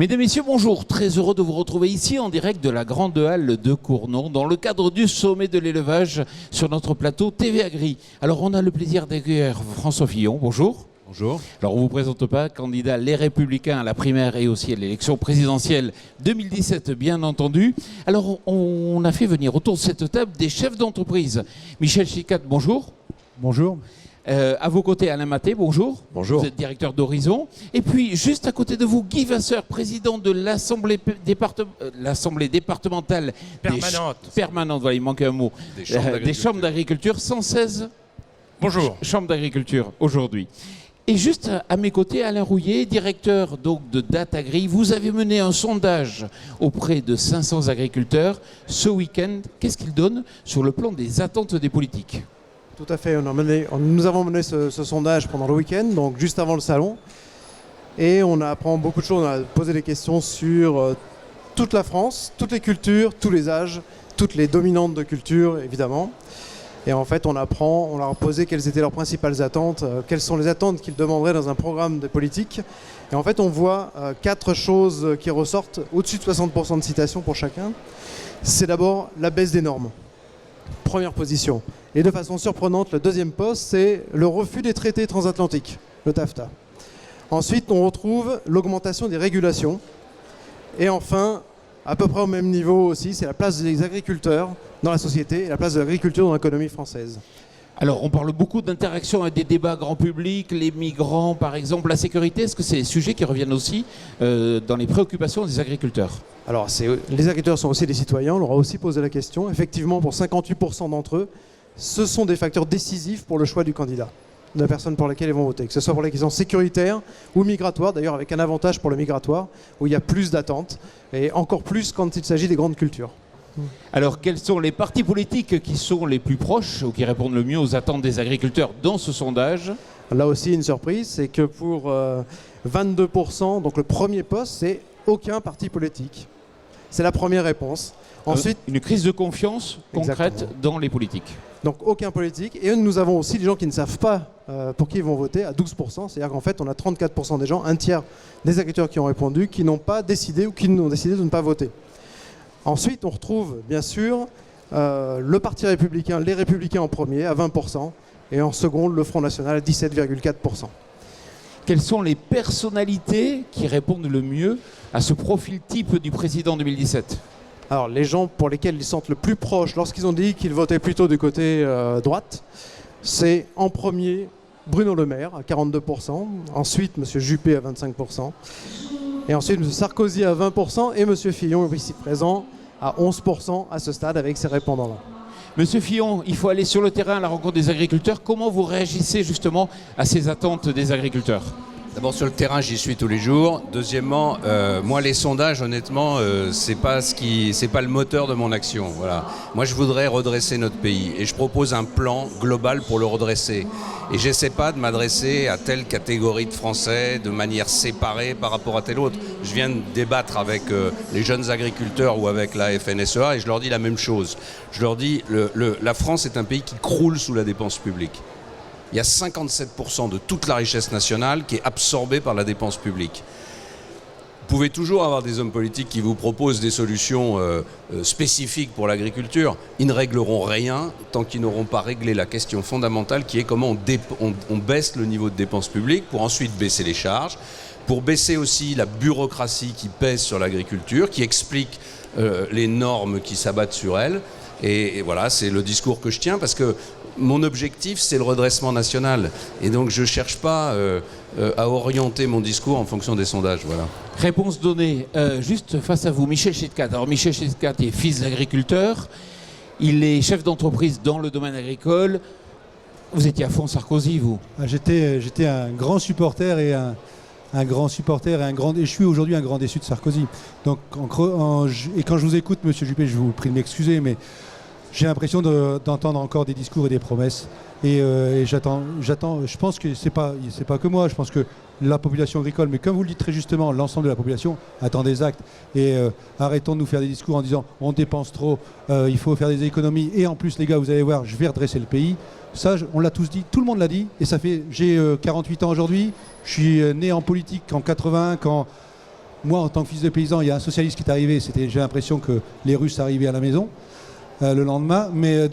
Mesdames, Messieurs, bonjour. Très heureux de vous retrouver ici en direct de la Grande Halle de Cournon dans le cadre du sommet de l'élevage sur notre plateau TV Agri. Alors, on a le plaisir d'accueillir François Fillon. Bonjour. Bonjour. Alors, on ne vous présente pas, candidat Les Républicains à la primaire et aussi à l'élection présidentielle 2017, bien entendu. Alors, on a fait venir autour de cette table des chefs d'entreprise. Michel Chicat, bonjour. Bonjour. À vos côtés, Alain Maté, bonjour. Bonjour. Vous êtes directeur d'Horizon. Et puis, juste à côté de vous, Guy Vasseur, président de l'Assemblée départementale permanente, voilà, il manque un mot, des chambres d'agriculture, 116 Bonjour. chambres d'agriculture aujourd'hui. Et juste à mes côtés, Alain Rouillet, directeur donc, de Datagri. Vous avez mené un sondage auprès de 500 agriculteurs ce week-end. Qu'est-ce qu'il donne sur le plan des attentes des politiques ? Tout à fait. Nous avons mené ce sondage pendant le week-end, donc juste avant le salon. Et on apprend beaucoup de choses. On a posé des questions sur toute la France, toutes les cultures, tous les âges, toutes les dominantes de culture, évidemment. Et en fait, on leur a posé quelles étaient leurs principales attentes, quelles sont les attentes qu'ils demanderaient dans un programme de politique. Et en fait, on voit 4 choses qui ressortent, au-dessus de 60% de citations pour chacun. C'est d'abord la baisse des normes. Première position. Et de façon surprenante, le deuxième poste, c'est le refus des traités transatlantiques, le TAFTA. Ensuite, on retrouve l'augmentation des régulations. Et enfin, à peu près au même niveau aussi, c'est la place des agriculteurs dans la société et la place de l'agriculture dans l'économie française. Alors, on parle beaucoup d'interaction avec des débats grand public, les migrants par exemple, la sécurité. Est-ce que c'est des sujets qui reviennent aussi dans les préoccupations des agriculteurs ? Alors, les agriculteurs sont aussi des citoyens, on leur a aussi posé la question. Effectivement, pour 58% d'entre eux, ce sont des facteurs décisifs pour le choix du candidat, de la personne pour laquelle ils vont voter, que ce soit pour les questions sécuritaires ou migratoires, d'ailleurs avec un avantage pour le migratoire, où il y a plus d'attentes, et encore plus quand il s'agit des grandes cultures. Alors, quels sont les partis politiques qui sont les plus proches ou qui répondent le mieux aux attentes des agriculteurs dans ce sondage ? Là aussi, une surprise, c'est que pour 22%, donc le premier poste, c'est aucun parti politique. C'est la première réponse. Ensuite, une crise de confiance concrète exactement. Dans les politiques. Donc aucun politique. Et nous avons aussi des gens qui ne savent pas pour qui ils vont voter à 12%. C'est-à-dire qu'en fait, on a 34% des gens, un tiers des agriculteurs qui ont répondu, qui n'ont pas décidé ou qui ont décidé de ne pas voter. Ensuite, on retrouve bien sûr le Parti républicain, les Républicains en premier à 20%, et en seconde, le Front National à 17,4%. Quelles sont les personnalités qui répondent le mieux à ce profil type du président 2017 ? Alors, les gens pour lesquels ils sentent le plus proche, lorsqu'ils ont dit qu'ils votaient plutôt du côté droite, c'est en premier Bruno Le Maire à 42%, ensuite M. Juppé à 25%, et ensuite M. Sarkozy à 20% et M. Fillon, ici présent, à 11% à ce stade avec ces répondants-là. Monsieur Fillon, il faut aller sur le terrain à la rencontre des agriculteurs. Comment vous réagissez justement à ces attentes des agriculteurs ? D'abord sur le terrain, j'y suis tous les jours. Deuxièmement, moi les sondages, honnêtement, c'est pas le moteur de mon action. Voilà. Moi je voudrais redresser notre pays et je propose un plan global pour le redresser. Et j'essaie pas de m'adresser à telle catégorie de Français de manière séparée par rapport à telle autre. Je viens de débattre avec les jeunes agriculteurs ou avec la FNSEA et je leur dis la même chose. Je leur dis la France est un pays qui croule sous la dépense publique. Il y a 57% de toute la richesse nationale qui est absorbée par la dépense publique. Vous pouvez toujours avoir des hommes politiques qui vous proposent des solutions spécifiques pour l'agriculture. Ils ne régleront rien tant qu'ils n'auront pas réglé la question fondamentale qui est comment on baisse le niveau de dépense publique pour ensuite baisser les charges, pour baisser aussi la bureaucratie qui pèse sur l'agriculture, qui explique les normes qui s'abattent sur elle. Et voilà, c'est le discours que je tiens parce que mon objectif, c'est le redressement national. Et donc, je ne cherche pas à orienter mon discours en fonction des sondages. Voilà. Réponse donnée. Juste face à vous, Michel Chicat. Alors, Michel Chicat est fils d'agriculteur. Il est chef d'entreprise dans le domaine agricole. Vous étiez à fond Sarkozy, vous ? J'étais un grand supporter et je suis aujourd'hui un grand déçu de Sarkozy. Donc, et quand je vous écoute, Monsieur Juppé, je vous prie de m'excuser, mais j'ai l'impression d'entendre encore des discours et des promesses. Et j'attends. Je pense que c'est pas que moi. Je pense que la population agricole, mais comme vous le dites très justement, l'ensemble de la population attend des actes. Et arrêtons de nous faire des discours en disant on dépense trop, il faut faire des économies. Et en plus, les gars, vous allez voir, je vais redresser le pays. Ça, on l'a tous dit, tout le monde l'a dit. Et ça fait, j'ai 48 ans aujourd'hui. Je suis né en politique en 81 quand moi, en tant que fils de paysan, il y a un socialiste qui est arrivé, j'ai l'impression que les Russes arrivaient à la maison le lendemain. Mais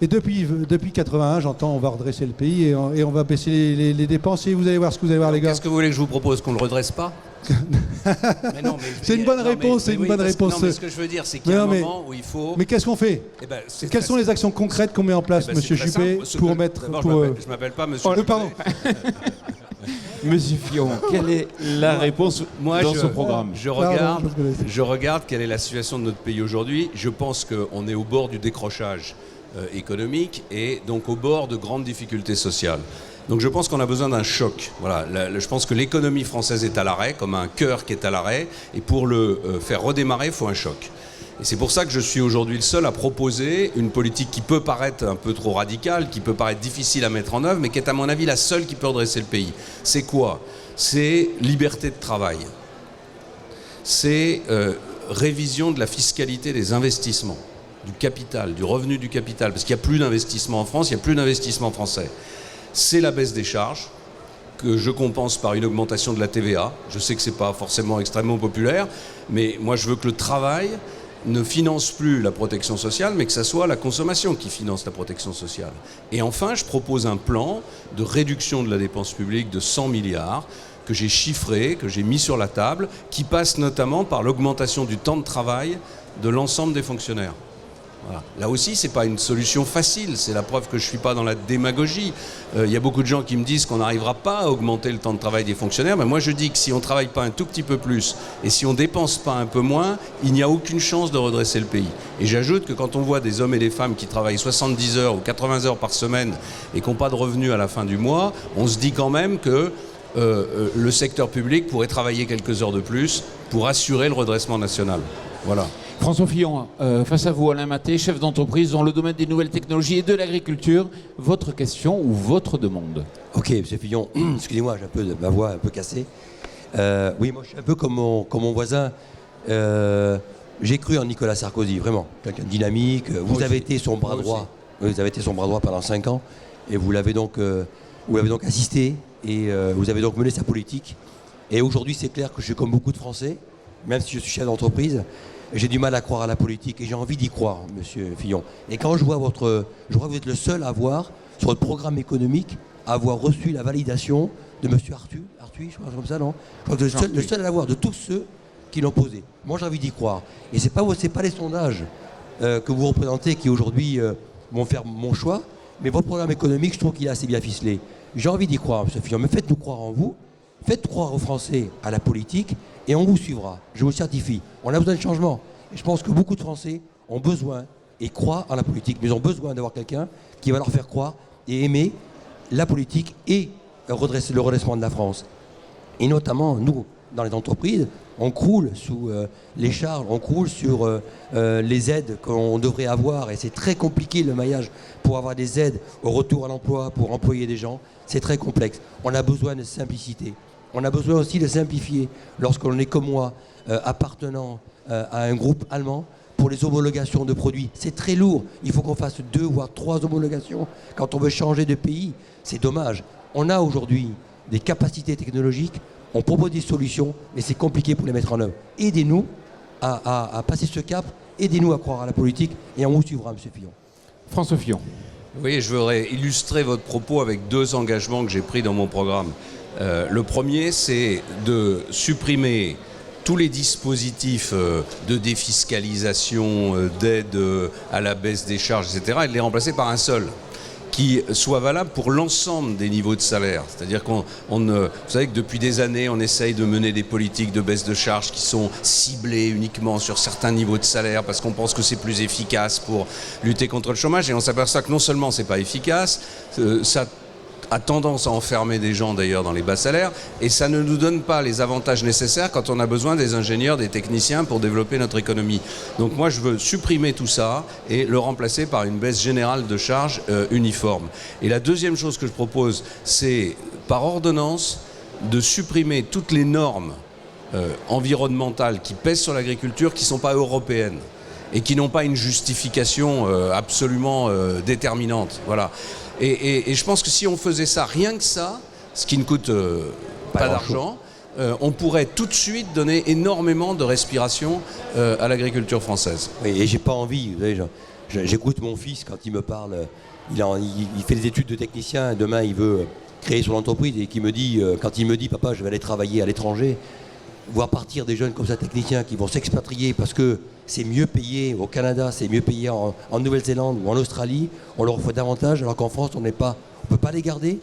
et depuis 81, j'entends, on va redresser le pays et on va baisser les dépenses. Et vous allez voir ce que vous allez voir, les gars. Qu'est-ce que vous voulez que je vous propose, qu'on ne le redresse pas? Mais non, mais c'est une bonne réponse, c'est une bonne réponse. Non, mais ce que je veux dire, c'est qu'il y a un moment où il faut... Mais qu'est-ce qu'on fait? Quelles sont les actions concrètes qu'on met en place, Monsieur Juppé, pour mettre... Je m'appelle pas Monsieur Juppé. Pardon. Monsieur Fillon, quelle est la réponse dans ce programme? Je regarde quelle est la situation de notre pays aujourd'hui. Je pense qu'on est au bord du décrochage économique et donc au bord de grandes difficultés sociales. Donc je pense qu'on a besoin d'un choc. Voilà, je pense que l'économie française est à l'arrêt, comme un cœur qui est à l'arrêt, et pour le faire redémarrer, il faut un choc. Et c'est pour ça que je suis aujourd'hui le seul à proposer une politique qui peut paraître un peu trop radicale, qui peut paraître difficile à mettre en œuvre, mais qui est à mon avis la seule qui peut redresser le pays. C'est quoi? C'est liberté de travail. C'est révision de la fiscalité des investissements, du capital, du revenu du capital, parce qu'il n'y a plus d'investissement en France, il n'y a plus d'investissement français. C'est la baisse des charges, que je compense par une augmentation de la TVA. Je sais que ce n'est pas forcément extrêmement populaire, mais moi je veux que le travail ne finance plus la protection sociale, mais que ce soit la consommation qui finance la protection sociale. Et enfin, je propose un plan de réduction de la dépense publique de 100 milliards, que j'ai chiffré, que j'ai mis sur la table, qui passe notamment par l'augmentation du temps de travail de l'ensemble des fonctionnaires. Voilà. Là aussi, ce n'est pas une solution facile, c'est la preuve que je ne suis pas dans la démagogie. Il y a beaucoup de gens qui me disent qu'on n'arrivera pas à augmenter le temps de travail des fonctionnaires, mais moi je dis que si on ne travaille pas un tout petit peu plus et si on ne dépense pas un peu moins, il n'y a aucune chance de redresser le pays. Et j'ajoute que quand on voit des hommes et des femmes qui travaillent 70 heures ou 80 heures par semaine et qui n'ont pas de revenus à la fin du mois, on se dit quand même que le secteur public pourrait travailler quelques heures de plus pour assurer le redressement national. Voilà. François Fillon, face à vous, Alain Maté, chef d'entreprise dans le domaine des nouvelles technologies et de l'agriculture, votre question ou votre demande? Ok, monsieur Fillon, excusez-moi, j'ai un peu ma voix un peu cassée. Oui, moi je suis un peu comme mon voisin. J'ai cru en Nicolas Sarkozy, vraiment, quelqu'un de dynamique. Vous avez été son bras droit. Vous avez été son bras droit pendant 5 ans et vous l'avez donc assisté et vous avez donc mené sa politique. Et aujourd'hui, c'est clair que je suis comme beaucoup de Français, même si je suis chef d'entreprise. J'ai du mal à croire à la politique et j'ai envie d'y croire, monsieur Fillon. Et quand je crois que vous êtes le seul à avoir, sur votre programme économique, à avoir reçu la validation de monsieur Arthuis, je crois comme ça, non? Je crois que vous êtes le seul à l'avoir de tous ceux qui l'ont posé. Moi, j'ai envie d'y croire. Et c'est pas les sondages que vous représentez qui aujourd'hui vont faire mon choix, mais votre programme économique, je trouve qu'il est assez bien ficelé. J'ai envie d'y croire, monsieur Fillon, mais faites-nous croire en vous. Faites croire aux Français à la politique et on vous suivra. Je vous le certifie. On a besoin de changement. Et je pense que beaucoup de Français ont besoin et croient en la politique. Mais ils ont besoin d'avoir quelqu'un qui va leur faire croire et aimer la politique et le redressement de la France. Et notamment, nous, dans les entreprises, on croule sous les charges, on croule sur les aides qu'on devrait avoir. Et c'est très compliqué le maillage pour avoir des aides au retour à l'emploi, pour employer des gens. C'est très complexe. On a besoin de simplicité. On a besoin aussi de simplifier lorsqu'on est comme moi, appartenant à un groupe allemand, pour les homologations de produits. C'est très lourd. Il faut qu'on fasse 2 voire 3 homologations quand on veut changer de pays. C'est dommage. On a aujourd'hui des capacités technologiques, on propose des solutions, mais c'est compliqué pour les mettre en œuvre. Aidez-nous à passer ce cap, aidez-nous à croire à la politique et on vous suivra, monsieur Fillon. François Fillon. Oui, je voudrais illustrer votre propos avec 2 engagements que j'ai pris dans mon programme. Le premier, c'est de supprimer tous les dispositifs de défiscalisation, d'aide à la baisse des charges, etc., et de les remplacer par un seul, qui soit valable pour l'ensemble des niveaux de salaire. C'est-à-dire vous savez que depuis des années, on essaye de mener des politiques de baisse de charges qui sont ciblées uniquement sur certains niveaux de salaire parce qu'on pense que c'est plus efficace pour lutter contre le chômage. Et on s'aperçoit que non seulement c'est pas efficace, ça a tendance à enfermer des gens d'ailleurs dans les bas salaires et ça ne nous donne pas les avantages nécessaires quand on a besoin des ingénieurs, des techniciens pour développer notre économie. Donc moi je veux supprimer tout ça et le remplacer par une baisse générale de charges uniforme. Et la deuxième chose que je propose, c'est par ordonnance de supprimer toutes les normes environnementales qui pèsent sur l'agriculture qui ne sont pas européennes et qui n'ont pas une justification absolument déterminante. Voilà. Et je pense que si on faisait ça, rien que ça, ce qui ne coûte pas d'argent, on pourrait tout de suite donner énormément de respiration à l'agriculture française. Oui, et j'ai pas envie, vous savez, j'écoute mon fils quand il me parle, il fait des études de technicien, et demain il veut créer son entreprise, et quand il me dit papa je vais aller travailler à l'étranger, voir partir des jeunes comme ça techniciens qui vont s'expatrier parce que c'est mieux payé au Canada, c'est mieux payé en Nouvelle-Zélande ou en Australie, on leur offre davantage alors qu'en France on peut pas les garder.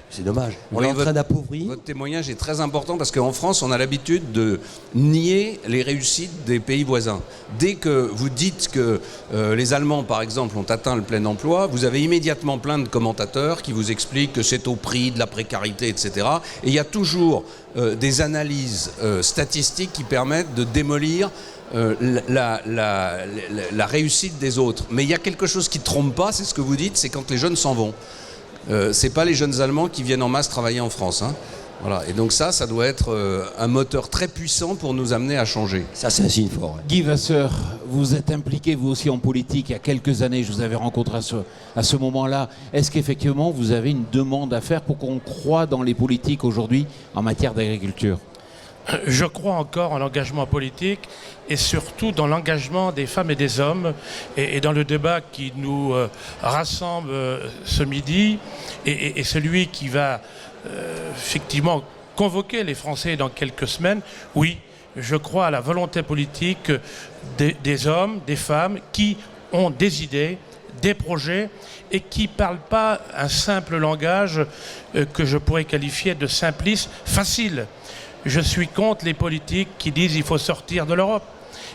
C'est dommage. On est en train d'appauvrir. Votre témoignage est très important parce qu'en France, on a l'habitude de nier les réussites des pays voisins. Dès que vous dites que les Allemands, par exemple, ont atteint le plein emploi, vous avez immédiatement plein de commentateurs qui vous expliquent que c'est au prix de la précarité, etc. Et il y a toujours des analyses statistiques qui permettent de démolir la réussite des autres. Mais il y a quelque chose qui ne trompe pas, c'est ce que vous dites, c'est quand les jeunes s'en vont. C'est pas les jeunes Allemands qui viennent en masse travailler en France. Hein. Voilà. Et donc ça doit être un moteur très puissant pour nous amener à changer. Ça, c'est un signe fort. Ouais. Guy Vasseur, vous êtes impliqué vous aussi en politique il y a quelques années, je vous avais rencontré à ce moment-là. Est-ce qu'effectivement vous avez une demande à faire pour qu'on croie dans les politiques aujourd'hui en matière d'agriculture ? Je crois encore en l'engagement politique et surtout dans l'engagement des femmes et des hommes et dans le débat qui nous rassemble ce midi et celui qui va effectivement convoquer les Français dans quelques semaines. Oui, je crois à la volonté politique des hommes, des femmes qui ont des idées, des projets et qui ne parlent pas un simple langage que je pourrais qualifier de simpliste, facile. Je suis contre les politiques qui disent qu'il faut sortir de l'Europe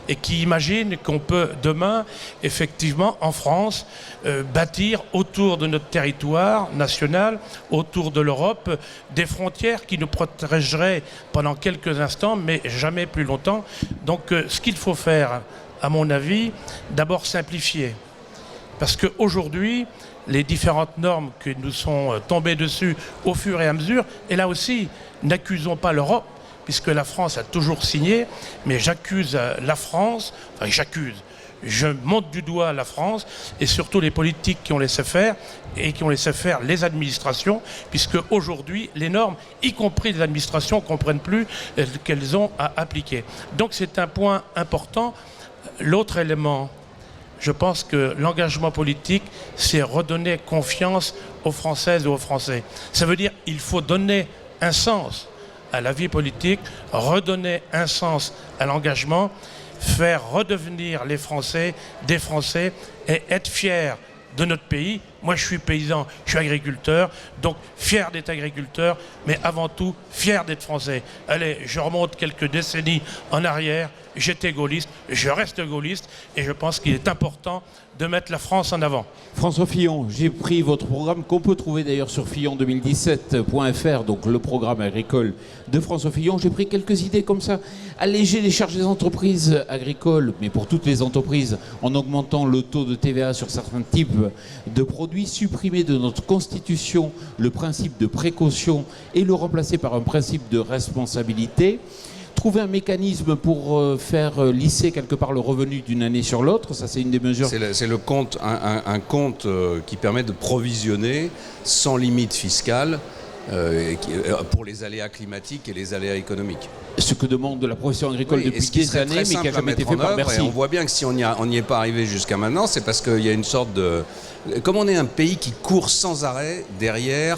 et qui imaginent qu'on peut demain, effectivement, en France, bâtir autour de notre territoire national, autour de l'Europe, des frontières qui nous protégeraient pendant quelques instants, mais jamais plus longtemps. Donc, ce qu'il faut faire, à mon avis, d'abord simplifier. Parce qu'aujourd'hui, les différentes normes qui nous sont tombées dessus au fur et à mesure, et là aussi, n'accusons pas l'Europe, puisque la France a toujours signé, mais j'accuse la France, enfin je monte du doigt la France, et surtout les politiques qui ont laissé faire, et qui ont laissé faire les administrations, puisque aujourd'hui, les normes, y compris les administrations, ne comprennent plus qu'elles ont à appliquer. Donc c'est un point important. L'autre élément, je pense que l'engagement politique, c'est redonner confiance aux Françaises et aux Français. Ça veut dire qu'il faut donner un sens à la vie politique, redonner un sens à l'engagement, faire redevenir les Français des Français et être fiers de notre pays. Moi, je suis paysan, je suis agriculteur, donc fier d'être agriculteur, mais avant tout, fier d'être Français. Allez, je remonte quelques décennies en arrière, j'étais gaulliste, je reste gaulliste, et je pense qu'il est important de mettre la France en avant. François Fillon, j'ai pris votre programme qu'on peut trouver d'ailleurs sur fillon2017.fr, donc le programme agricole de François Fillon. J'ai pris quelques idées comme ça. Alléger les charges des entreprises agricoles, mais pour toutes les entreprises, en augmentant le taux de TVA sur certains types de produits, supprimer de notre Constitution le principe de précaution et le remplacer par un principe de responsabilité. Trouver un mécanisme pour faire lisser quelque part le revenu d'une année sur l'autre, ça c'est une des mesures. C'est le compte, un compte qui permet de provisionner sans limite fiscale pour les aléas climatiques et les aléas économiques. Ce que demande la profession agricole depuis des années, mais qui n'a jamais été fait par Bercy. Et on voit bien que si on n'y est pas arrivé jusqu'à maintenant, c'est parce qu'il y a une sorte de... Comme on est un pays qui court sans arrêt derrière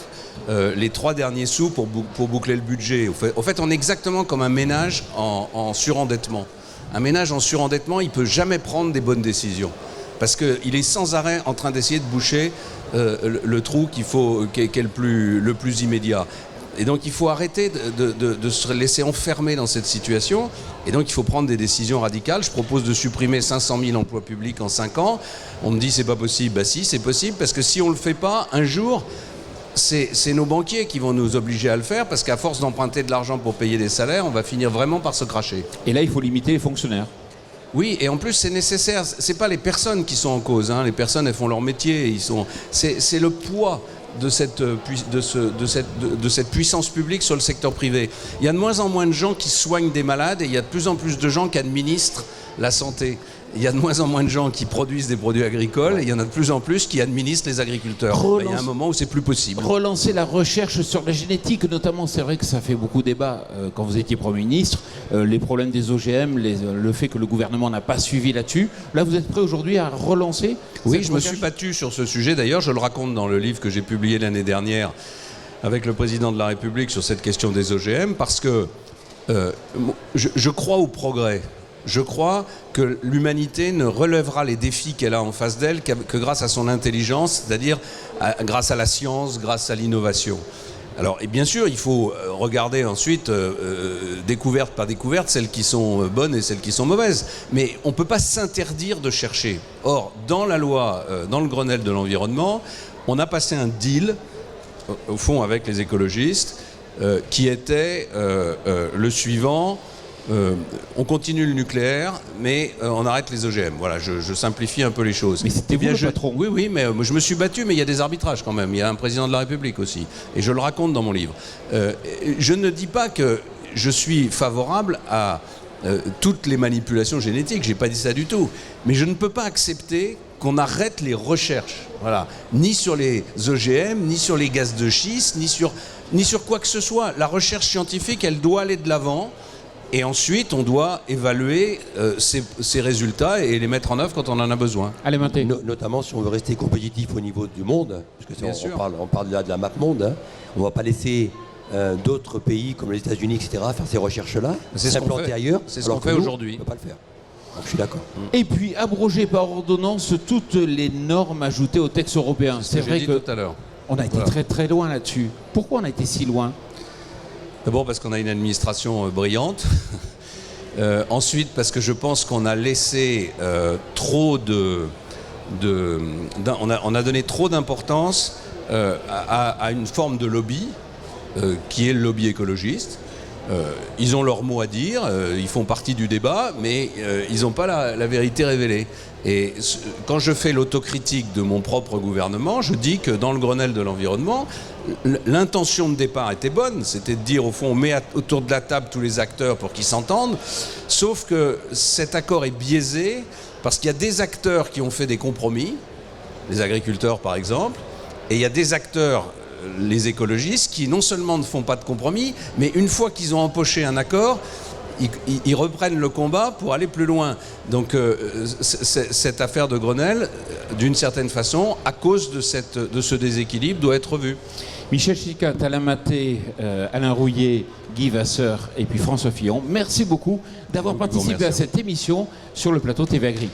les 3 derniers sous pour boucler le budget. Au fait, on est exactement comme un ménage en surendettement. Un ménage en surendettement, il ne peut jamais prendre des bonnes décisions. Parce qu'il est sans arrêt en train d'essayer de boucher le trou qui est le plus immédiat. Et donc il faut arrêter de se laisser enfermer dans cette situation. Et donc il faut prendre des décisions radicales. Je propose de supprimer 500 000 emplois publics en 5 ans. On me dit c'est pas possible. Bah si, c'est possible parce que si on le fait pas, un jour, c'est nos banquiers qui vont nous obliger à le faire parce qu'à force d'emprunter de l'argent pour payer des salaires, on va finir vraiment par se cracher. Et là, il faut limiter les fonctionnaires. Oui, et en plus c'est nécessaire. C'est pas les personnes qui sont en cause. Hein. Les personnes, elles font leur métier. C'est le poids de cette puissance publique sur le secteur privé. Il y a de moins en moins de gens qui soignent des malades et il y a de plus en plus de gens qui administrent la santé. il y a de moins en moins de gens qui produisent des produits agricoles et il y en a de plus en plus qui administrent les agriculteurs. Il y a un moment où c'est plus possible. Relancer la recherche sur la génétique, notamment, c'est vrai que ça fait beaucoup débat quand vous étiez Premier ministre, les problèmes des OGM, le fait que le gouvernement n'a pas suivi là-dessus. Là, vous êtes prêt aujourd'hui à relancer? Oui, je me suis battu sur ce sujet. D'ailleurs, je le raconte dans le livre que j'ai publié l'année dernière avec le président de la République sur cette question des OGM, parce que je crois au progrès. Je crois que l'humanité ne relèvera les défis qu'elle a en face d'elle que grâce à son intelligence, c'est-à-dire grâce à la science, grâce à l'innovation. Alors, et bien sûr, il faut regarder ensuite, découverte par découverte, celles qui sont bonnes et celles qui sont mauvaises. Mais on ne peut pas s'interdire de chercher. Or, dans la loi, dans le Grenelle de l'environnement, on a passé un deal, au fond, avec les écologistes, qui était le suivant. On continue le nucléaire, mais on arrête les OGM. Voilà, je simplifie un peu les choses. Mais c'était bien le patron. Oui, oui, mais je me suis battu, mais il y a des arbitrages quand même. Il y a un président de la République aussi. Et je le raconte dans mon livre. Je ne dis pas que je suis favorable à toutes les manipulations génétiques. J'ai pas dit ça du tout. Mais je ne peux pas accepter qu'on arrête les recherches. Voilà. Ni sur les OGM, ni sur les gaz de schiste, ni sur quoi que ce soit. La recherche scientifique, elle doit aller de l'avant. Et ensuite, on doit évaluer ces résultats et les mettre en œuvre quand on en a besoin. Allez, Mathé. Notamment si on veut rester compétitif au niveau du monde, parce que on parle là de la map monde, hein. On ne va pas laisser d'autres pays comme les États-Unis, etc., faire ces recherches-là, s'implanter ailleurs. C'est ce qu'on fait aujourd'hui. On ne peut pas le faire. Donc, je suis d'accord. Et puis, abroger par ordonnance toutes les normes ajoutées au texte européen. C'est vrai que tout à l'heure. On a été très très loin là-dessus. Pourquoi on a été si loin? D'abord parce qu'on a une administration brillante. Ensuite parce que je pense qu'on a laissé trop on a donné trop d'importance à une forme de lobby qui est le lobby écologiste. Ils ont leur mot à dire, ils font partie du débat, mais ils n'ont pas la vérité révélée. Et quand je fais l'autocritique de mon propre gouvernement, je dis que dans le Grenelle de l'environnement, l'intention de départ était bonne, c'était de dire au fond on met autour de la table tous les acteurs pour qu'ils s'entendent, sauf que cet accord est biaisé parce qu'il y a des acteurs qui ont fait des compromis, les agriculteurs par exemple, et il y a des acteurs, les écologistes, qui non seulement ne font pas de compromis, mais une fois qu'ils ont empoché un accord, ils reprennent le combat pour aller plus loin. Donc cette affaire de Grenelle, d'une certaine façon, à cause de ce déséquilibre, doit être revue. Michel Chicat, Alain Mathé, Alain Rouillet, Guy Vasseur et puis François Fillon, merci beaucoup d'avoir participé à cette émission sur le plateau TV Agri.